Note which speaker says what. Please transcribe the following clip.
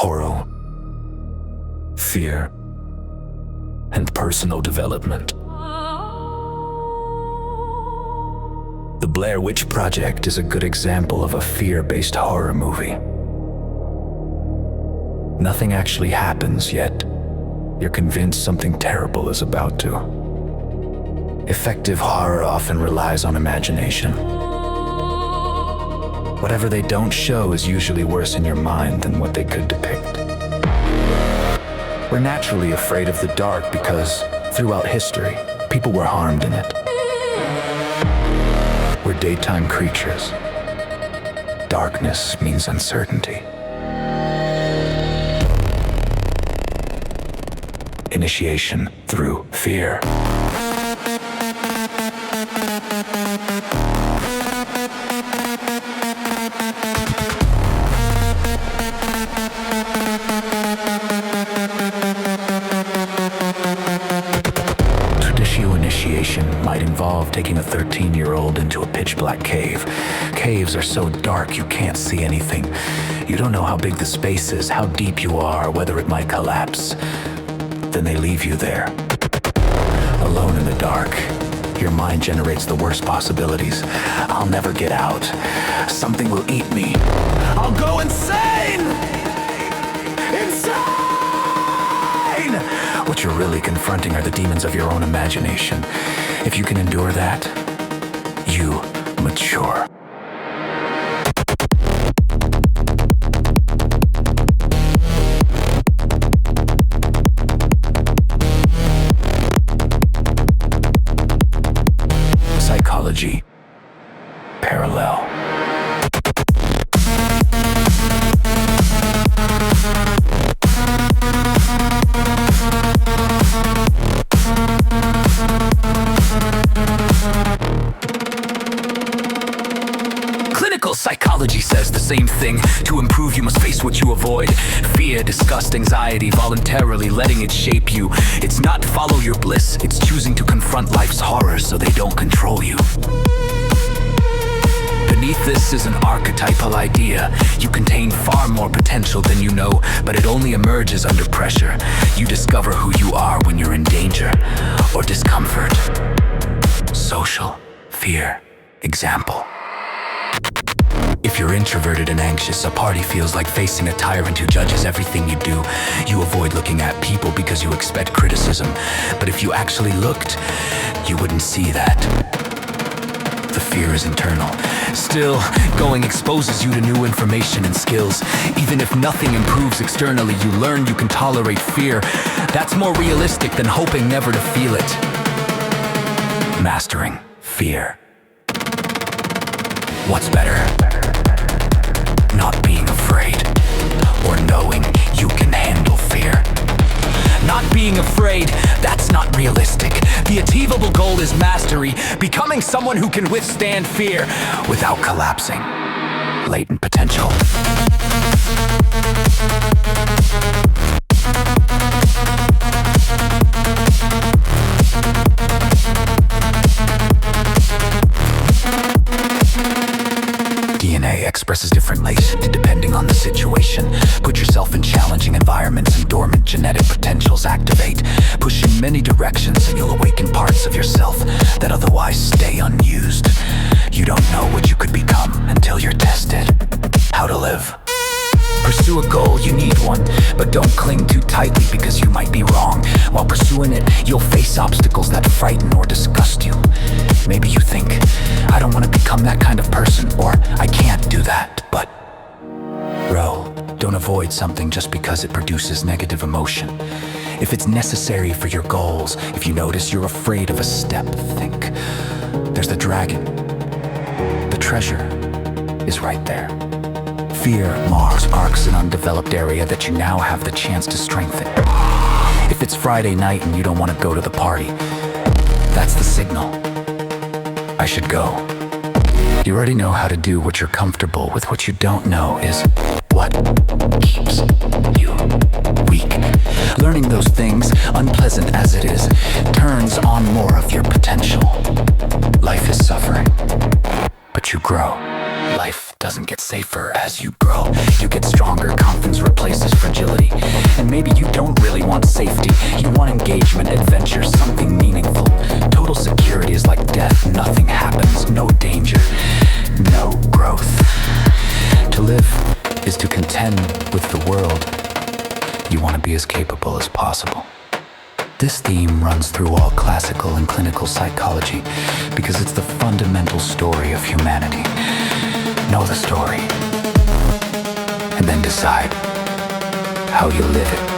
Speaker 1: horror, fear, and personal development. The Blair Witch Project is a good example of a fear-based horror movie. Nothing actually happens, yet you're convinced something terrible is about to. Effective horror often relies on imagination. Whatever they don't show is usually worse in your mind than what they could depict. We're naturally afraid of the dark because, throughout history, people were harmed in it. We're daytime creatures. Darkness means uncertainty. Initiation through fear. Traditional initiation might involve taking a 13-year-old into a pitch-black cave. Caves are so dark you can't see anything. You don't know how big the space is, how deep you are, whether it might collapse. Then they leave you there, alone in the dark. Your mind generates the worst possibilities. I'll never get out. Something will eat me. I'll go insane! Insane! What you're really confronting are the demons of your own imagination. If you can endure that, you mature. Psychology. Parallel. Clinical psychology says the same thing. To improve, you must face what you avoid. Fear, disgust, anxiety, voluntarily letting it shape you. It's not follow your bliss, it's choosing to confront life's horrors so they don't control you. Beneath this is an archetypal idea. You contain far more potential than you know, but it only emerges under pressure. You discover who you are when you're in danger or discomfort. Social fear. Example. If you're introverted and anxious, a party feels like facing a tyrant who judges everything you do. You avoid looking at people because you expect criticism. But if you actually looked, you wouldn't see that. The fear is internal. Still, going exposes you to new information and skills. Even if nothing improves externally, you learn you can tolerate fear. That's more realistic than hoping never to feel it. Mastering fear. What's better? Not being afraid, or knowing you can handle fear. Not being afraid, that's not realistic. The achievable goal is mastery, becoming someone who can withstand fear without collapsing. Latent potential. DNA expresses differently depending on the situation. Put yourself in challenging environments and dormant genetic potentials activate. Push in many directions and you'll awaken parts of yourself that otherwise stay unused. You don't know what you could become until you're tested. How to live. Pursue a goal, you need one, but don't cling too tightly because you might be wrong. While pursuing it, you'll face obstacles that frighten or disgust you. Maybe you think, I don't want to become that kind of person, or I can't do that, but bro, don't avoid something just because it produces negative emotion. If it's necessary for your goals, if you notice you're afraid of a step, think, there's the dragon. The treasure is right there. Fear marks an undeveloped area that you now have the chance to strengthen. If it's Friday night and you don't want to go to the party, that's the signal. I should go. You already know how to do what you're comfortable with. What you don't know is what keeps you weak. Learning those things, unpleasant as it is, turns on more of your potential. Life is suffering, but you grow. Life doesn't get safer as you grow. You get stronger, confidence replaces fragility. maybe you don't really want safety. You want engagement, adventure, something meaningful. Total security is like death. Nothing happens, no danger, no growth. To live is to contend with the world. You want to be as capable as possible. This theme runs through all classical and clinical psychology because it's the fundamental story of humanity. Know the story, and then decide how you live it.